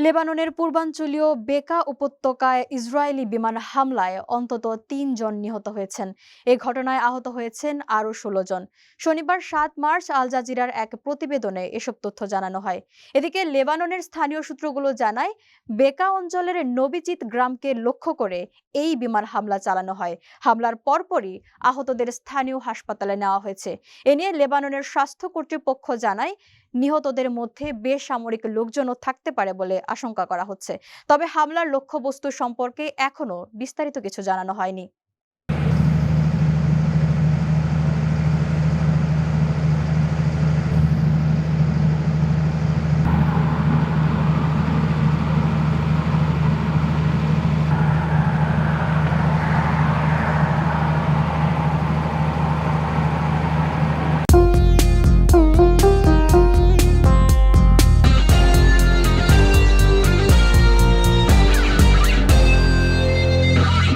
লেবাননের পূর্বাঞ্চলীয় বেকা উপত্যকায় ইসরায়েলি বিমান হামলায় অন্তত ৩ জন নিহত হয়েছেন। এ ঘটনায় আহত হয়েছেন আরও ১৬ জন। শনিবার ৭ মার্চ আল জাজিরার এক প্রতিবেদনে এসব তথ্য জানানো হয়। এদিকে লেবাননের স্থানীয় সূত্রগুলো জানায়, বেকা অঞ্চলের নবিচিত গ্রামকে লক্ষ্য করে এই বিমান হামলা চালানো হয়। হামলার পরপরই আহতদের স্থানীয় হাসপাতালে নেওয়া হয়েছে। এ নিয়ে লেবাননের স্বাস্থ্য কর্তৃপক্ষ জানায়, নিহতদের মধ্যে বেসামরিক লোকজনও থাকতে পারে বলে আশঙ্কা করা হচ্ছে। তবে হামলার লক্ষ্যবস্তু সম্পর্কে এখনো বিস্তারিত কিছু জানানো হয়নি।